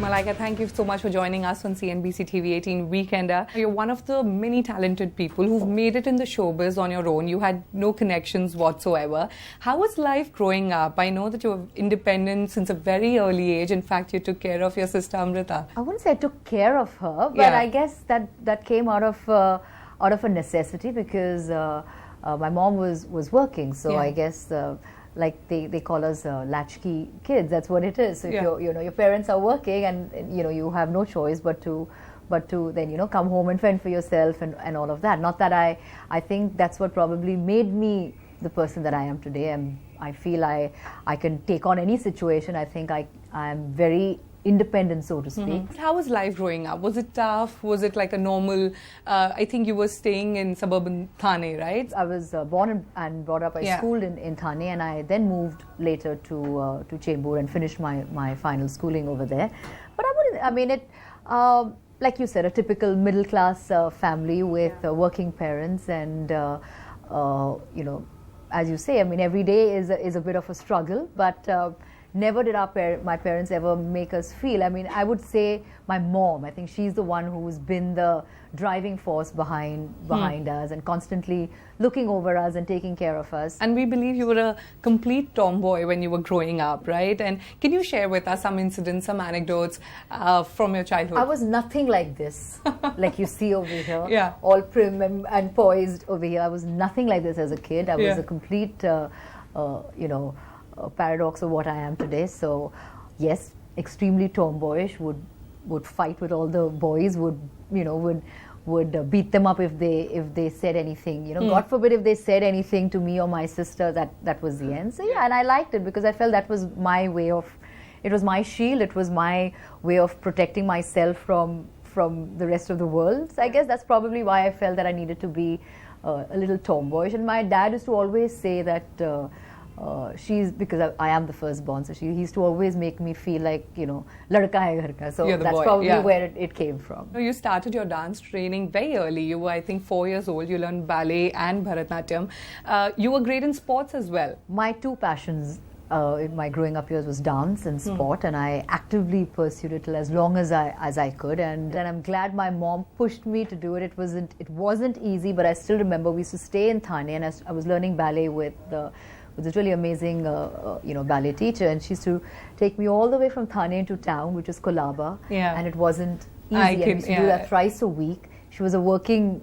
Malaika, thank you so much for joining us on CNBC-TV18 Weekender. You're one of the many talented people who've made it in the showbiz on your own. You had no connections whatsoever. How was life growing up? I know that you were independent since a very early age. In fact, you took care of your sister Amrita. I wouldn't say I took care of her, but I guess that came out of a necessity because my mom was working. So I guess like they call us latchkey kids. That's what it is. So if your parents are working and you have no choice but to then come home and fend for yourself and all of that. Not that I think that's what probably made me the person that I am today. I feel I can take on any situation. I think I am very independent, so to speak. How was life growing up? Was it tough? Was it like a normal, I think you were staying in suburban Thane, right? I was born and brought up, I schooled in Thane, and I then moved later to Chembur and finished my final schooling over there. But like you said, a typical middle class family with working parents and, as you say, every day is a bit of a struggle, but never did my parents ever make us feel. I would say my mom. I think she's the one who's been the driving force behind us and constantly looking over us and taking care of us. And we believe you were a complete tomboy when you were growing up, right? And can you share with us some incidents, some anecdotes from your childhood? I was nothing like this, like you see over here, all prim and poised over here. I was nothing like this as a kid. I was a complete, paradox of what I am today. So yes, extremely tomboyish, would fight with all the boys, would beat them up if they said anything, God forbid if they said anything to me or my sister, that was the end. So and I liked it because I felt that was my way of, it was my shield, it was my way of protecting myself from the rest of the world. So I guess that's probably why I felt that I needed to be a little tomboyish. And my dad used to always say that because I am the firstborn, so he used to always make me feel like, ladka hai ghar ka. So that's boy. Probably where it came from. You started your dance training very early. You were, I think, 4 years old. You learned ballet and Bharatanatyam. You were great in sports as well. My two passions in my growing up years was dance and sport, and I actively pursued it till as long as I could. And I'm glad my mom pushed me to do it. It wasn't easy, but I still remember we used to stay in Thane, and I was learning ballet with this really amazing, ballet teacher, and she used to take me all the way from Thane to town, which is Kolaba, and it wasn't easy. I used to do that thrice a week. She was a working,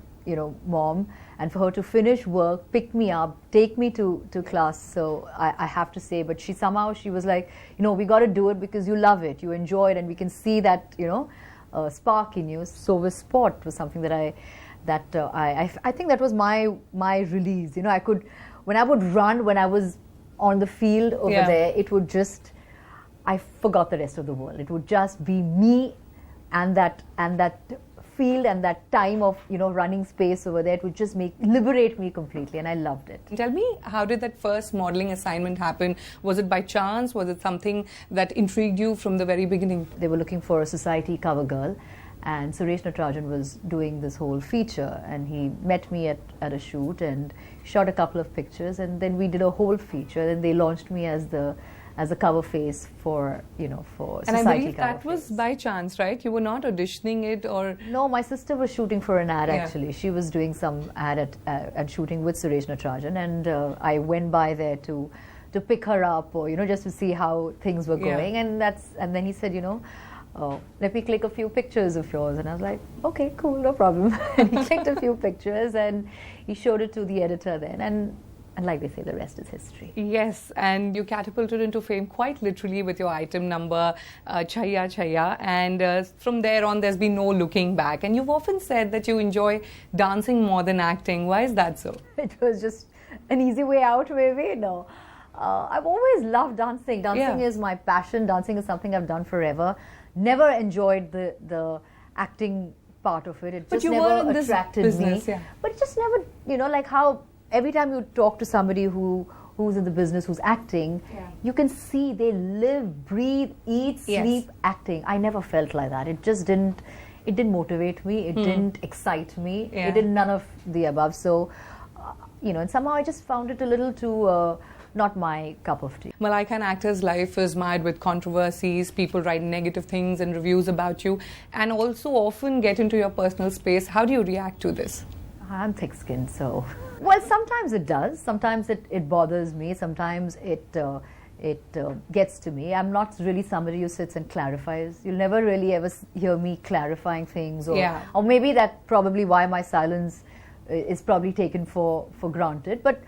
mom, and for her to finish work, pick me up, take me to class, so I have to say, but she was like, we got to do it because you love it, you enjoy it, and we can see that, spark in you. So with sport was something that I think that was my release. When I would run, when I was on the field over there, it would just, I forgot the rest of the world. It would just be me and that field and that time of, running space over there. It would just liberate me completely, and I loved it. Tell me, how did that first modeling assignment happen? Was it by chance? Was it something that intrigued you from the very beginning? They were looking for a society cover girl, and Suresh Natarajan was doing this whole feature, and he met me at a shoot and shot a couple of pictures, and then we did a whole feature, and they launched me as the cover face for society. And I believe that was by chance, right? You were not auditioning it, or no? My sister was shooting for an ad actually. She was doing some ad and shooting with Suresh Natarajan, and I went by there to pick her up, or just to see how things were going, and then he said, let me click a few pictures of yours. And I was like, okay, cool, no problem. And he clicked a few pictures and he showed it to the editor then. And like they say, the rest is history. Yes, and you catapulted into fame quite literally with your item number, Chaiyya Chaiyaa. And from there on, there's been no looking back. And you've often said that you enjoy dancing more than acting. Why is that so? It was just an easy way out, maybe. No. I've always loved dancing. Dancing is my passion. Dancing is something I've done forever. Never enjoyed the acting part of it. It just never attracted me. But it just never, like how every time you talk to somebody who's in the business, who's acting, you can see they live, breathe, eat, sleep, acting. I never felt like that. It just didn't motivate me. It didn't excite me. It did none of the above. So, and somehow I just found it a little too not my cup of tea. Malaika, an actor's life is mired with controversies. People write negative things and reviews about you, and also often get into your personal space. How do you react to this? I'm thick-skinned, so... Well, sometimes it does. Sometimes it bothers me. Sometimes it gets to me. I'm not really somebody who sits and clarifies. You'll never really ever hear me clarifying things. Or maybe that's probably why my silence is probably taken for granted. But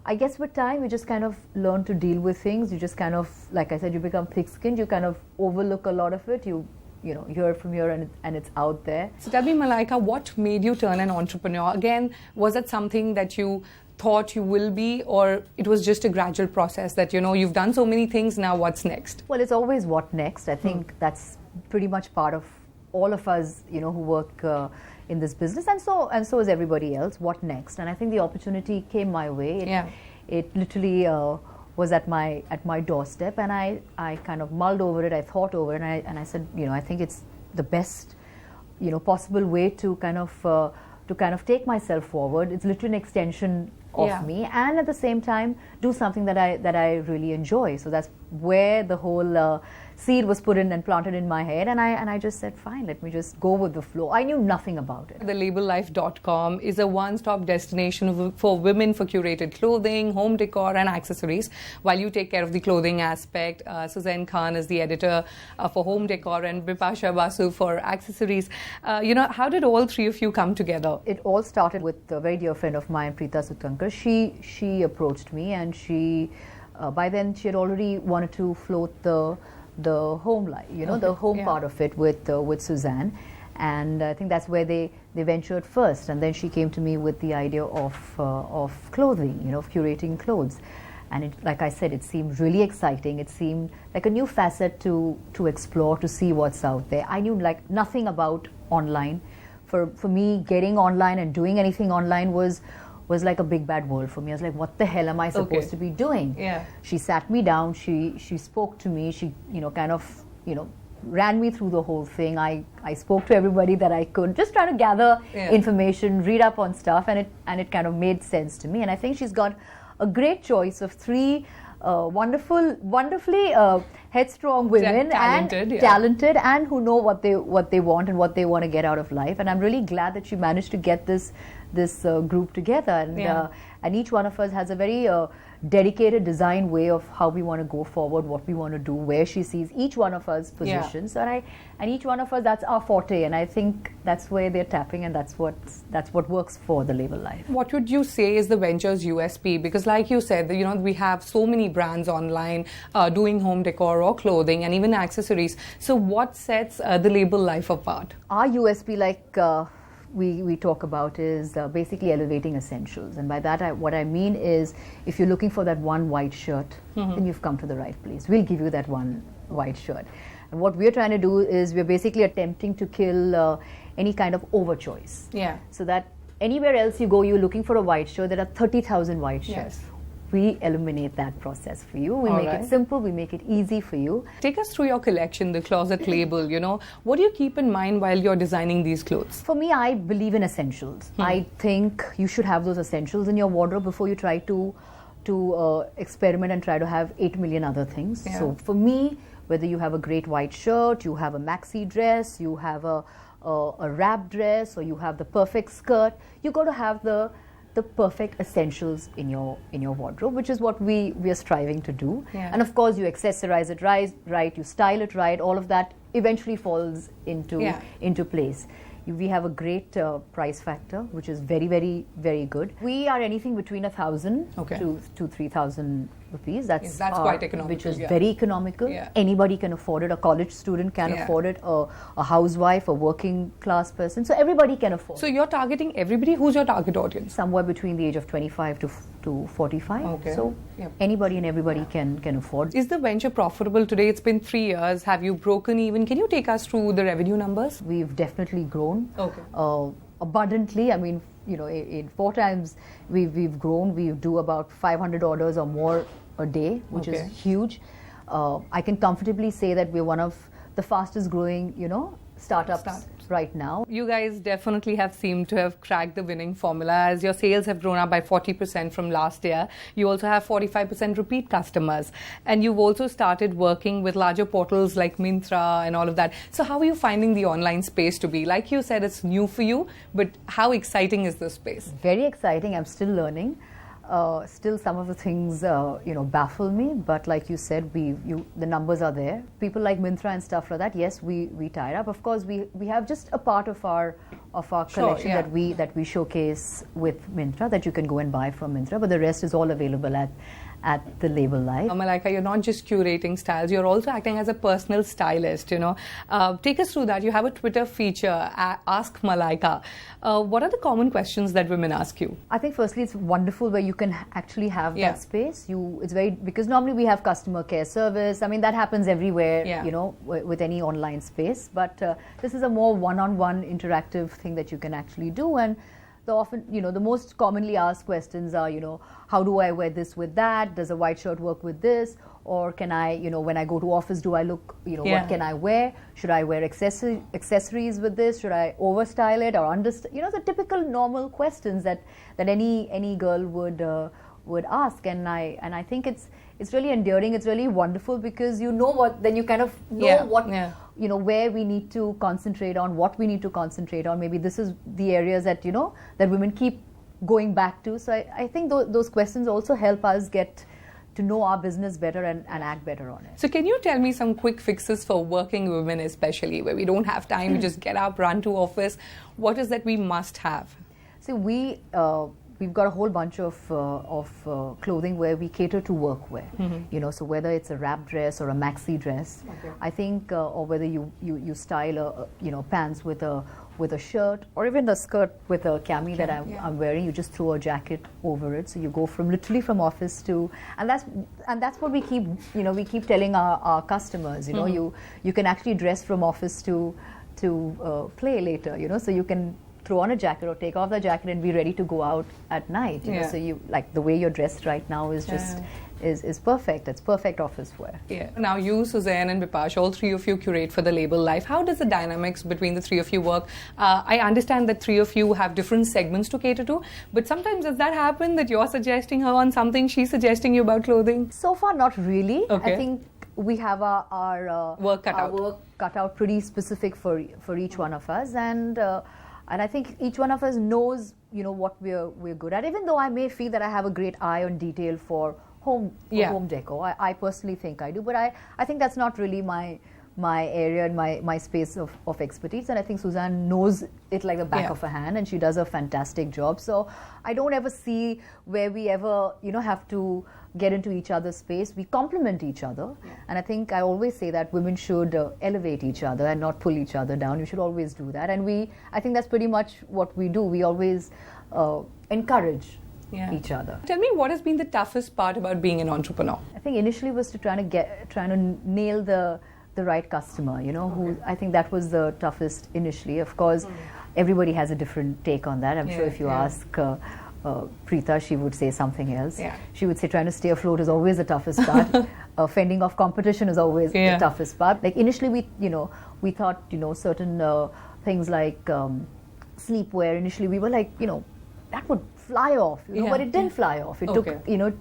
I guess with time, you just kind of learn to deal with things. You just kind of, like I said, you become thick-skinned. You kind of overlook a lot of it. You hear it from here and it's out there. So tell me, Malaika, what made you turn an entrepreneur? Again, was it something that you thought you will be, or it was just a gradual process that, you've done so many things, now what's next? Well, it's always what next. I think that's pretty much part of all of us, who work in this business, and so is everybody else. What next? And I think the opportunity came my way. It literally was at my doorstep, and I kind of mulled over it. I thought over it, and I said, I think it's the best, possible way to kind of take myself forward. It's literally an extension of me, and at the same time do something that I really enjoy. So that's where the whole seed was put in and planted in my head, and I just said, fine, let me just go with the flow. I knew nothing about it. TheLabelLife.com is a one-stop destination for women for curated clothing, home decor and accessories. While you take care of the clothing aspect, Suzanne Khan is the editor for home decor, and Bipasha Basu for accessories. How did all three of you come together? It all started with a very dear friend of mine, Preeta Sutankar. She approached me, and she by then she had already wanted to float the home life, the home part of it with Suzanne, and I think that's where they ventured first, and then she came to me with the idea of clothing, of curating clothes, and like I said, it seemed really exciting. It seemed like a new facet to explore, to see what's out there. I knew like nothing about online. For me, getting online and doing anything online was like a big bad world for me. I was like, what the hell am I supposed to be doing? She sat me down, she spoke to me, she ran me through the whole thing. I spoke to everybody that I could, just trying to gather information, read up on stuff, and it kind of made sense to me. And I think she's got a great choice of three wonderfully headstrong women, talented, and who know what they want and what they want to get out of life. And I'm really glad that she managed to get this group together, and each one of us has a very dedicated design way of how we want to go forward, what we want to do, where she sees each one of us positions, and each one of us, that's our forte, and I think that's where they're tapping, and that's what works for the label life. What would you say is the venture's USP? Because like you said, we have so many brands online doing home decor or clothing and even accessories. So what sets the label life apart? Our USP, like we talk about, is basically elevating essentials, and by that what I mean is, if you're looking for that one white shirt, then you've come to the right place. We'll give you that one white shirt, and what we're trying to do is we're basically attempting to kill any kind of overchoice. So that anywhere else you go, you're looking for a white shirt, there are 30,000 white shirts. We eliminate that process for you. We make it simple, we make it easy for you. Take us through your collection, the closet label, What do you keep in mind while you're designing these clothes? For me, I believe in essentials. I think you should have those essentials in your wardrobe before you try to experiment and try to have 8 million other things. So for me, whether you have a great white shirt, you have a maxi dress, you have a wrap dress, or you have the perfect skirt, you got to have the perfect essentials in your wardrobe, which is what we are striving to do. And of course, you accessorize it right, you style it right, all of that eventually falls into place. We have a great price factor, which is very, very, very good. We are anything between 1,000 to 3,000 rupees. That's quite economical. Which is very economical. Anybody can afford it. A college student can afford it. A housewife, a working class person. So everybody can afford it. So you're targeting everybody. Who's your target audience? Somewhere between the age of 25 to 45. So anybody and everybody can afford. Is the venture profitable today? It's been 3 years. Have you broken even? Can you take us through the revenue numbers? We've definitely grown abundantly. I mean, in 4 times we've grown. We do about 500 orders or more a day, which is huge. I can comfortably say that we're one of the fastest growing, startups right now. You guys definitely have seemed to have cracked the winning formula, as your sales have grown up by 40% from last year. You also have 45% repeat customers. And you've also started working with larger portals like Myntra and all of that. So how are you finding the online space to be? Like you said, it's new for you, but how exciting is this space? Very exciting. I'm still learning. Still some of the things baffle me, but like you said, the numbers are there. People like Myntra and stuff like that, yes, we tied up. Of course, we have just a part of our collection that we showcase with Myntra, that you can go and buy from Myntra, but the rest is all available at the label live. Malaika, you're not just curating styles, you're also acting as a personal stylist, Take us through that. You have a Twitter feature, Ask Malaika. What are the common questions that women ask you? I think firstly it's wonderful where you can actually have that space. It's very, because normally we have customer care service. I mean, that happens everywhere, with any online space. But this is a more one-on-one interactive thing that you can actually do. And the most commonly asked questions are, how do I wear this with that? Does a white shirt work with this? Or can I, when I go to office, do I look, what can I wear? Should I wear accessories with this? Should I overstyle it or understyle? The typical normal questions that any girl would ask. And I think it's really endearing. It's really wonderful, because then you kind of know where we need to concentrate on, what we need to concentrate on. Maybe this is the areas that, that women keep going back to. So I think those questions also help us get to know our business better and act better on it. So can you tell me some quick fixes for working women, especially where we don't have time, we just get up, run to office? What is that we must have? See, we've got a whole bunch of clothing where we cater to workwear. So whether it's a wrap dress or a maxi dress, I think, or whether you style pants with a shirt, or even the skirt with a cami that I'm wearing, you just throw a jacket over it. So you go literally from office to, and that's what we keep telling our customers. You can actually dress from office to play later. So you can throw on a jacket or take off the jacket and be ready to go out at night. So you, like, the way you're dressed right now is just is perfect. It's perfect office wear. Yeah. Now you, Suzanne and Bipash, all three of you curate for the label Life. How does the dynamics between the three of you work? I understand that three of you have different segments to cater to, but sometimes does that happen that you're suggesting her on something, she's suggesting you about clothing? So far, not really. Okay. I think we have our work cut out pretty specific for each one of us, and I think each one of us knows what we're good at. Even though I may feel that I have a great eye on detail for home decor, I personally think I do, but I think that's not really my area and my space of expertise. And I think Suzanne knows it like the back of her hand, and she does a fantastic job. So I don't ever see where we ever have to get into each other's space. We complement each other, and I think I always say that women should elevate each other and not pull each other down. You should always do that, and I think that's pretty much what we do. We always encourage each other. Tell me, what has been the toughest part about being an entrepreneur? I think initially was trying to nail the right customer, who I think that was the toughest initially. Of course, everybody has a different take on that. I'm sure if you ask Preeta, she would say something else. She would say trying to stay afloat is always the toughest part. Fending off competition is always the toughest part. Like initially we thought, certain things like sleepwear, initially we were like, that would fly off, but it didn't fly off. It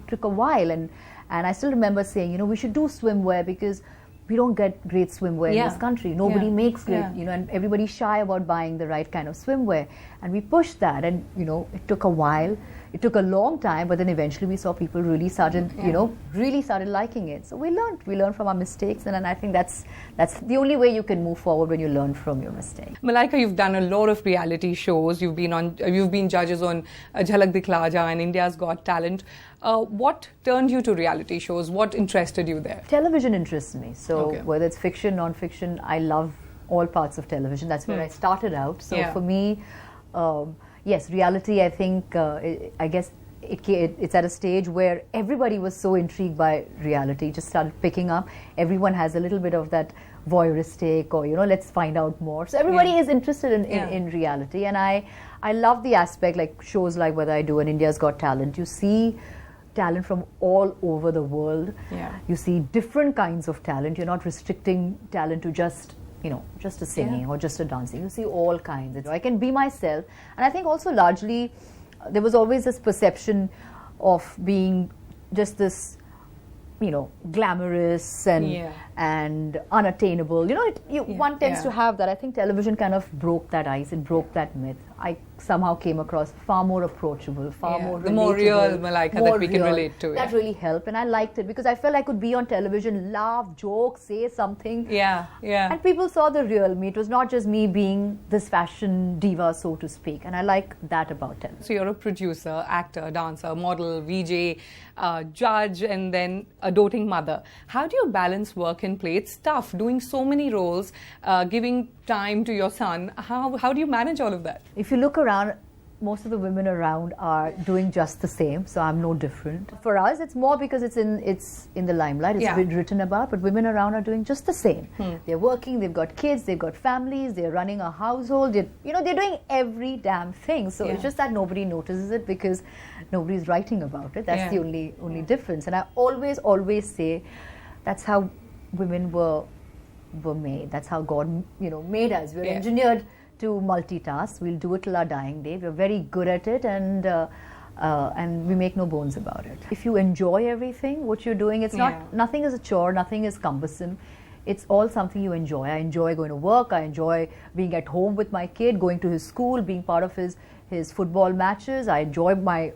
took a while, and I still remember saying, we should do swimwear because we don't get great swimwear in this country. Nobody makes great, and everybody's shy about buying the right kind of swimwear. And we pushed that, and it took a while. It took a long time, but then eventually we saw people really started liking it. So we learned from our mistakes, and I think that's the only way you can move forward, when you learn from your mistakes. Malaika, you've done a lot of reality shows. You've been judges on Jhalak Dikhla Ja and India's Got Talent. What turned you to reality shows? What interested you there? Television interests me. So whether it's fiction, non-fiction, I love all parts of television. That's where I started out. So for me, yes, reality, I think, I guess it's at a stage where everybody was so intrigued by reality, just started picking up. Everyone has a little bit of that voyeuristic, or, let's find out more. So everybody is interested in reality. And I love the aspect, like shows like whether I do an India's Got Talent, you see talent from all over the world. You see different kinds of talent. You're not restricting talent to just just a singing or just a dancing. You see all kinds. I can be myself. And I think also largely there was always this perception of being just this, glamorous and unattainable. One tends to have that. I think television kind of broke that ice. It broke that myth. I somehow came across far more approachable, far more relatable. The more real Malaika that we can relate to. That really helped, and I liked it because I felt I could be on television, laugh, joke, say something. And people saw the real me. It was not just me being this fashion diva, so to speak, and I like that about television. So you're a producer, actor, dancer, model, VJ, judge, and then a doting mother. How do you balance work and play? It's tough doing so many roles, giving time to your son. How do you manage all of that? If you look around, most of the women around are doing just the same, so I'm no different. For us, it's more because it's in the limelight, it's been written about, but women around are doing just the same. They're working, they've got kids, they've got families, they're running a household, they're doing every damn thing. So it's just that nobody notices it because nobody's writing about it. That's the only difference. And I always say that's how women were made. That's how God, made us. We're engineered to multitask. We'll do it till our dying day. We're very good at it, and we make no bones about it. If you enjoy everything, what you're doing, it's nothing is a chore, nothing is cumbersome. It's all something you enjoy. I enjoy going to work. I enjoy being at home with my kid, going to his school, being part of his football matches. I enjoy my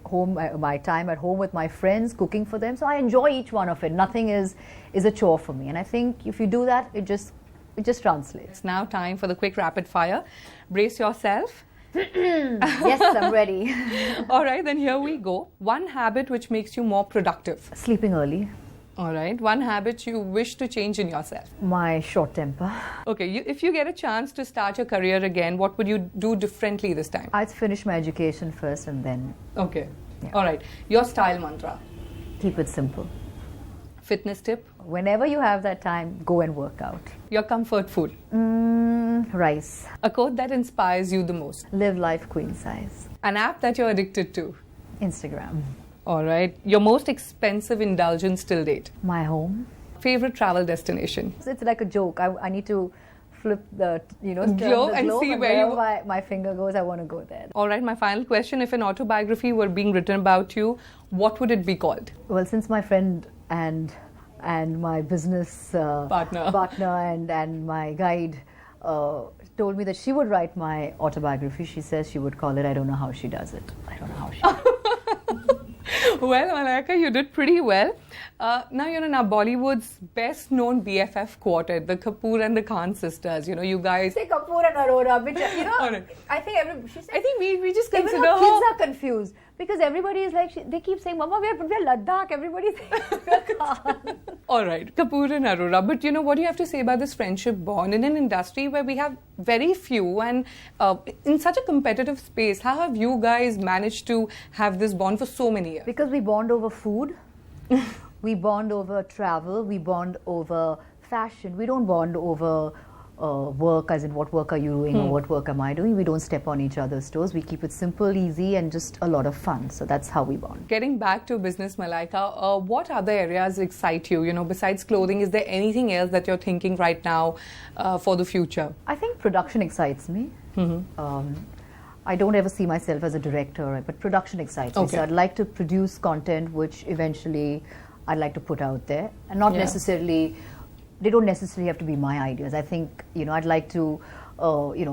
time at home with my friends, cooking for them. So I enjoy each one of it. Nothing is a chore for me. And I think if you do that, it just translates. It's now time for the quick rapid fire. Brace yourself. Yes, I'm ready. All right, then here we go. One habit which makes you more productive. Sleeping early. All right. One habit you wish to change in yourself. My short temper. Okay. If you get a chance to start your career again, what would you do differently this time? I'd finish my education first and then... Okay. All right. Your style mantra. Keep it simple. Fitness tip. Whenever you have that time, go and work out. Your comfort food. Rice. A quote that inspires you the most. Live life queen size. An app that you're addicted to. Instagram. All right. Your most expensive indulgence till date. My home. Favorite travel destination. It's like a joke. I need to flip the globe and see where my finger goes. I want to go there. All right. My final question: if an autobiography were being written about you, what would it be called? Well, since my friend and my business partner and my guide told me that she would write my autobiography, she says she would call it, I don't know how she does it. I don't know how she does it. Well, Malaika, you did pretty well. Now you're in Bollywood's best-known BFF quartet, the Kapoor and the Khan sisters. You guys... Say Kapoor and Arora, which, right. I think we just consider even her kids are confused. Because everybody is like, they keep saying, Mama, we're Ladakh. Everybody thinks we're Khan. All right, Kapoor and Arora. But what do you have to say about this friendship bond in an industry where we have very few and in such a competitive space? How have you guys managed to have this bond for so many years? Because we bond over food. We bond over travel. We bond over fashion. We don't bond over work, as in what work are you doing or what work am I doing. We don't step on each other's toes. We keep it simple, easy, and just a lot of fun. So that's how we bond. Getting back to business, Malaika, what other areas excite you? Besides clothing, is there anything else that you're thinking right now for the future? I think production excites me. I don't ever see myself as a director, but production excites me. So I'd like to produce content which eventually I'd like to put out there, and not necessarily... They don't necessarily have to be my ideas. I think, I'd like to,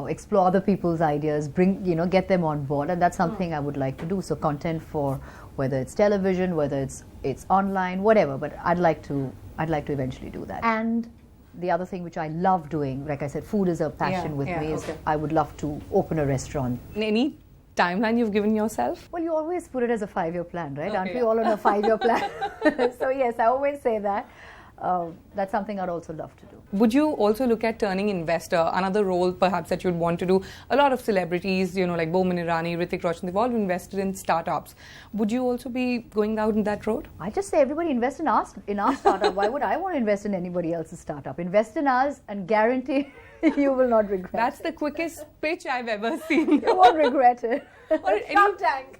explore other people's ideas, get them on board, and that's something I would like to do. So content for whether it's television, whether it's online, whatever. But I'd like to eventually do that. And the other thing which I love doing, like I said, food is a passion with me. Is I would love to open a restaurant. Any timeline you've given yourself? Well, you always put it as a 5-year plan, right? Aren't we all on a 5-year plan? So yes, I always say that. That's something I'd also love to do. Would you also look at turning investor, another role perhaps that you'd want to do? A lot of celebrities, like Bowman Irani, Hrithik Roshan, they've all invested in startups. Would you also be going down that road? I just say everybody invest in our startup. Why would I want to invest in anybody else's startup? Invest in ours and guarantee you will not regret it. That's the quickest pitch I've ever seen. You won't regret it. Shark Tank.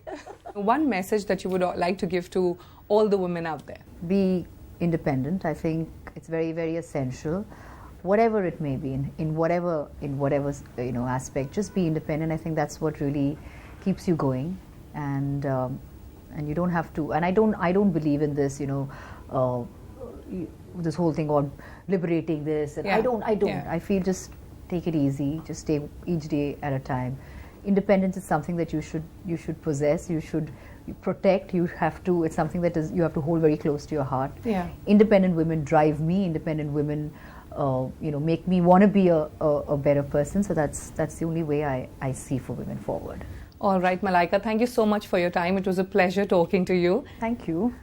One message that you would like to give to all the women out there? Be independent. I think it's very, very essential. whatever it may be, in whatever aspect, just be independent. I think that's what really keeps you going, and you don't have to. And I don't believe in this, this whole thing on liberating this. And Yeah. I don't. Yeah. I feel just take it easy. Just take each day at a time. Independence is something that you should possess. You should protect. You have to. It's something that you have to hold very close to your heart. Yeah. Independent women drive me. Independent women, make me want to be a better person. So that's the only way I see for women forward. All right, Malaika, thank you so much for your time. It was a pleasure talking to you. Thank you.